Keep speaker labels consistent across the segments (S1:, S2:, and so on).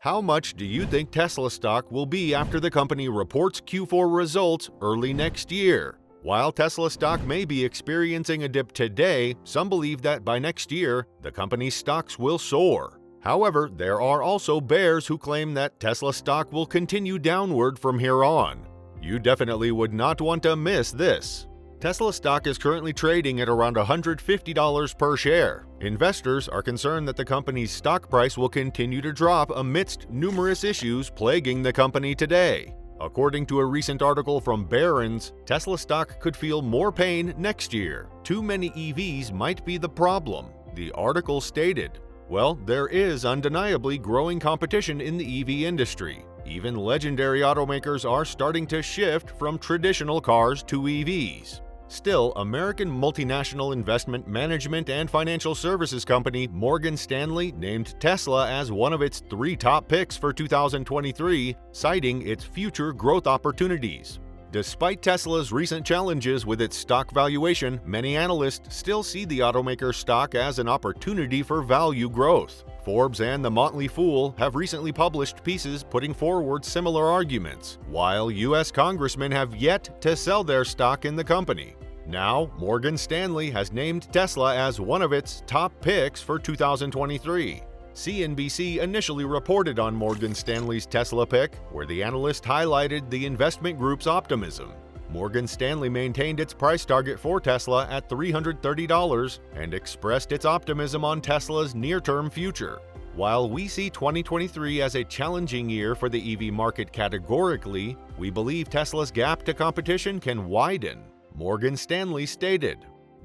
S1: How much do you think Tesla stock will be after the company reports Q4 results early next year? While Tesla stock may be experiencing a dip today, some believe that by next year, the company's stocks will soar. However, there are also bears who claim that Tesla stock will continue downward from here on. You definitely would not want to miss this. Tesla stock is currently trading at around $150 per share. Investors are concerned that the company's stock price will continue to drop amidst numerous issues plaguing the company today. According to a recent article from Barron's, Tesla stock could feel more pain next year. Too many EVs might be the problem, the article stated. Well, there is undeniably growing competition in the EV industry. Even legendary automakers are starting to shift from traditional cars to EVs. Still, American multinational investment management and financial services company Morgan Stanley named Tesla as one of its 3 top picks for 2023, citing its future growth opportunities. Despite Tesla's recent challenges with its stock valuation, many analysts still see the automaker stock as an opportunity for value growth. Forbes and The Motley Fool have recently published pieces putting forward similar arguments, while U.S. congressmen have yet to sell their stock in the company. Now, Morgan Stanley has named Tesla as one of its top picks for 2023. CNBC initially reported on Morgan Stanley's Tesla pick, where the analyst highlighted the investment group's optimism. Morgan Stanley maintained its price target for Tesla at $330 and expressed its optimism on Tesla's near-term future. While we see 2023 as a challenging year for the EV market categorically, we believe Tesla's gap to competition can widen, Morgan Stanley stated.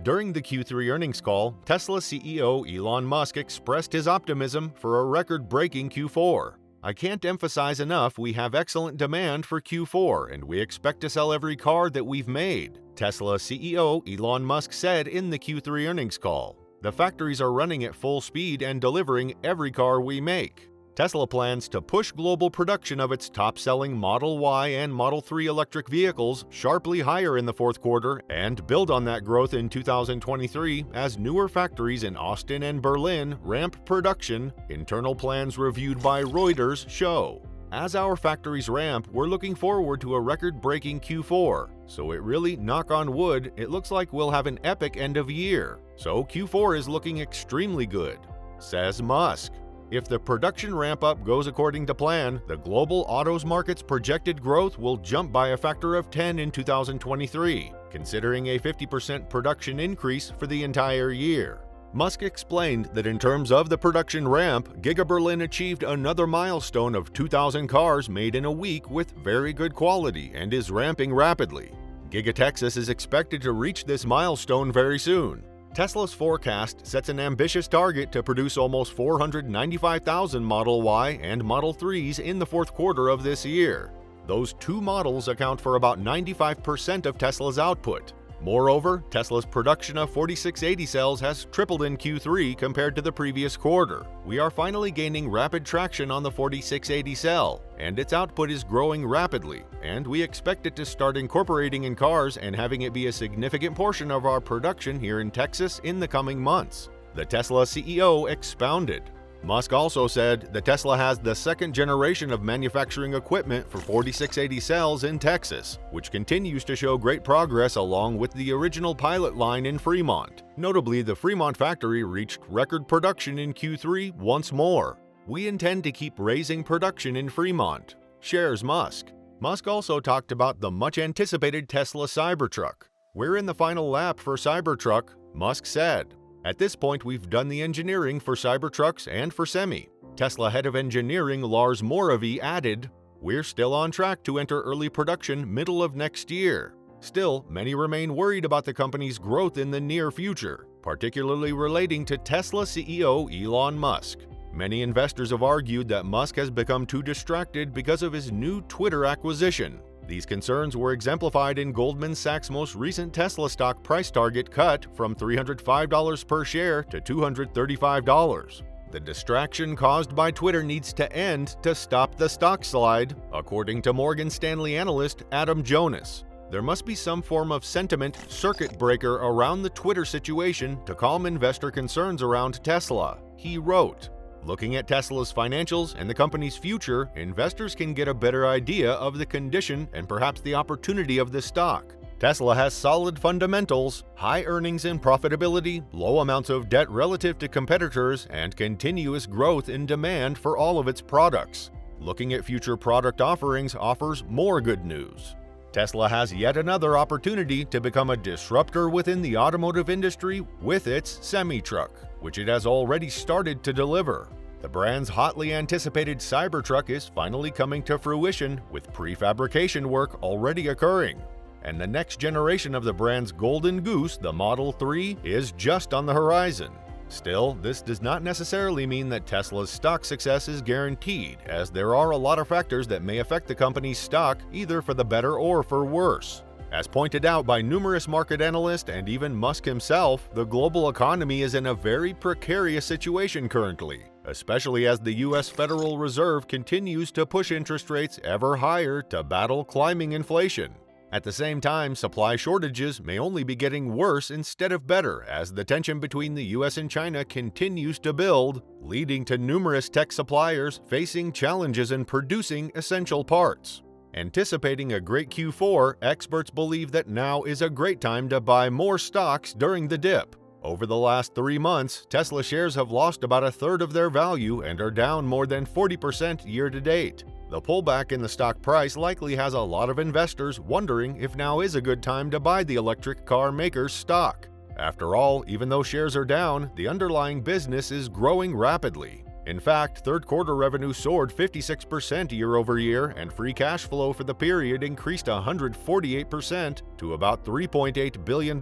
S1: During the Q3 earnings call, Tesla CEO Elon Musk expressed his optimism for a record-breaking Q4. "I can't emphasize enough we have excellent demand for Q4 and we expect to sell every car that we've made," Tesla CEO Elon Musk said in the Q3 earnings call. "The factories are running at full speed and delivering every car we make." Tesla plans to push global production of its top-selling Model Y and Model 3 electric vehicles sharply higher in the fourth quarter and build on that growth in 2023 as newer factories in Austin and Berlin ramp production, internal plans reviewed by Reuters show. "As our factories ramp, we're looking forward to a record-breaking Q4, so it really, knock on wood, it looks like we'll have an epic end of year. So Q4 is looking extremely good," says Musk. If the production ramp-up goes according to plan, the global autos market's projected growth will jump by a factor of 10 in 2023, considering a 50% production increase for the entire year. Musk explained that in terms of the production ramp, Giga Berlin achieved another milestone of 2,000 cars made in a week with very good quality and is ramping rapidly. Giga Texas is expected to reach this milestone very soon. Tesla's forecast sets an ambitious target to produce almost 495,000 Model Y and Model 3s in the fourth quarter of this year. Those 2 models account for about 95% of Tesla's output. Moreover, Tesla's production of 4680 cells has tripled in Q3 compared to the previous quarter. We are finally gaining rapid traction on the 4680 cell, and its output is growing rapidly, and we expect it to start incorporating in cars and having it be a significant portion of our production here in Texas in the coming months, the Tesla CEO expounded. Musk also said that Tesla has the second generation of manufacturing equipment for 4680 cells in Texas, which continues to show great progress along with the original pilot line in Fremont. Notably, the Fremont factory reached record production in Q3 once more. "We intend to keep raising production in Fremont," shares Musk. Musk also talked about the much-anticipated Tesla Cybertruck. "We're in the final lap for Cybertruck," Musk said. "At this point, we've done the engineering for Cybertrucks and for Semi." Tesla head of engineering Lars Moravy added, "We're still on track to enter early production middle of next year." Still, many remain worried about the company's growth in the near future, particularly relating to Tesla CEO Elon Musk. Many investors have argued that Musk has become too distracted because of his new Twitter acquisition. These concerns were exemplified in Goldman Sachs' most recent Tesla stock price target cut from $305 per share to $235. The distraction caused by Twitter needs to end to stop the stock slide, according to Morgan Stanley analyst Adam Jonas. There must be some form of sentiment circuit breaker around the Twitter situation to calm investor concerns around Tesla, he wrote. Looking at Tesla's financials and the company's future, investors can get a better idea of the condition and perhaps the opportunity of this stock. Tesla has solid fundamentals, high earnings and profitability, low amounts of debt relative to competitors, and continuous growth in demand for all of its products. Looking at future product offerings offers more good news. Tesla has yet another opportunity to become a disruptor within the automotive industry with its semi-truck, which it has already started to deliver. The brand's hotly anticipated Cybertruck is finally coming to fruition, with prefabrication work already occurring. And the next generation of the brand's Golden Goose, the Model 3, is just on the horizon. Still, this does not necessarily mean that Tesla's stock success is guaranteed, as there are a lot of factors that may affect the company's stock either for the better or for worse. As pointed out by numerous market analysts and even Musk himself, the global economy is in a very precarious situation currently, especially as the U.S. Federal Reserve continues to push interest rates ever higher to battle climbing inflation. At the same time, supply shortages may only be getting worse instead of better as the tension between the US and China continues to build, leading to numerous tech suppliers facing challenges in producing essential parts. Anticipating a great Q4, experts believe that now is a great time to buy more stocks during the dip. Over the last 3 months, Tesla shares have lost about a third of their value and are down more than 40% year to date. The pullback in the stock price likely has a lot of investors wondering if now is a good time to buy the electric car maker's stock. After all, even though shares are down, the underlying business is growing rapidly. In fact, third quarter revenue soared 56% year over year, and free cash flow for the period increased 148% to about $3.8 billion.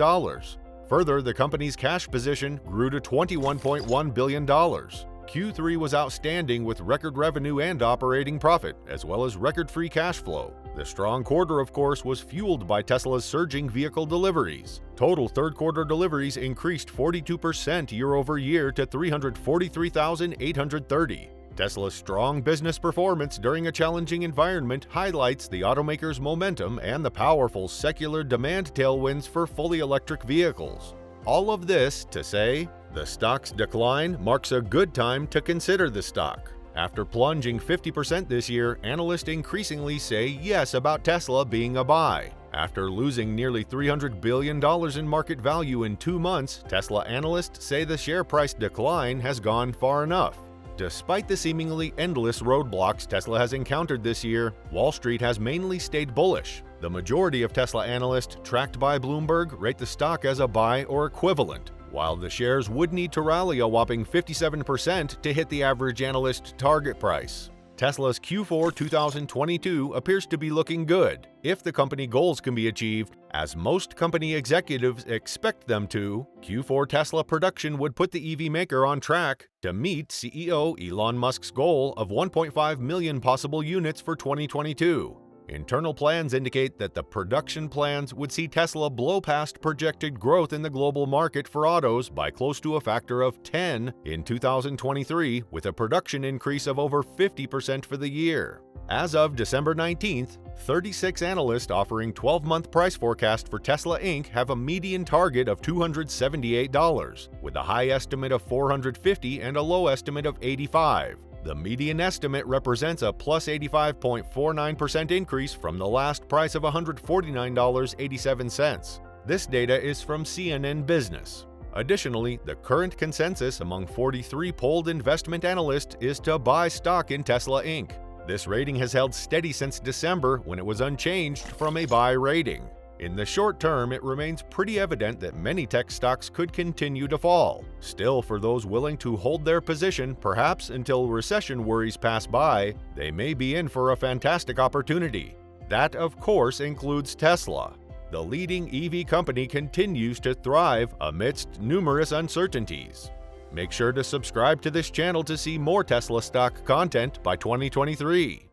S1: Further, the company's cash position grew to $21.1 billion. Q3 was outstanding with record revenue and operating profit, as well as record free cash flow. The strong quarter, of course, was fueled by Tesla's surging vehicle deliveries. Total third quarter deliveries increased 42% year over year to 343,830. Tesla's strong business performance during a challenging environment highlights the automaker's momentum and the powerful secular demand tailwinds for fully electric vehicles. All of this to say, the stock's decline marks a good time to consider the stock. After plunging 50% this year, analysts increasingly say yes about Tesla being a buy. After losing nearly $300 billion in market value in 2 months, Tesla analysts say the share price decline has gone far enough. Despite the seemingly endless roadblocks Tesla has encountered this year, Wall Street has mainly stayed bullish. The majority of Tesla analysts tracked by Bloomberg rate the stock as a buy or equivalent, while the shares would need to rally a whopping 57% to hit the average analyst target price. Tesla's Q4 2022 appears to be looking good, if the company goals can be achieved, as most company executives expect them to. Q4 Tesla production would put the EV maker on track to meet CEO Elon Musk's goal of 1.5 million possible units for 2022. Internal plans indicate that the production plans would see Tesla blow past projected growth in the global market for autos by close to a factor of 10 in 2023, with a production increase of over 50% for the year. As of December 19th, 36 analysts offering 12-month price forecast for Tesla Inc. have a median target of $278, with a high estimate of $450 and a low estimate of $85. The median estimate represents a plus 85.49% increase from the last price of $149.87. This data is from CNN Business. Additionally, the current consensus among 43 polled investment analysts is to buy stock in Tesla Inc. This rating has held steady since December, when it was unchanged from a buy rating. In the short term, it remains pretty evident that many tech stocks could continue to fall. Still, for those willing to hold their position, perhaps until recession worries pass by, they may be in for a fantastic opportunity. That, of course, includes Tesla. The leading EV company continues to thrive amidst numerous uncertainties. Make sure to subscribe to this channel to see more Tesla stock content by 2023.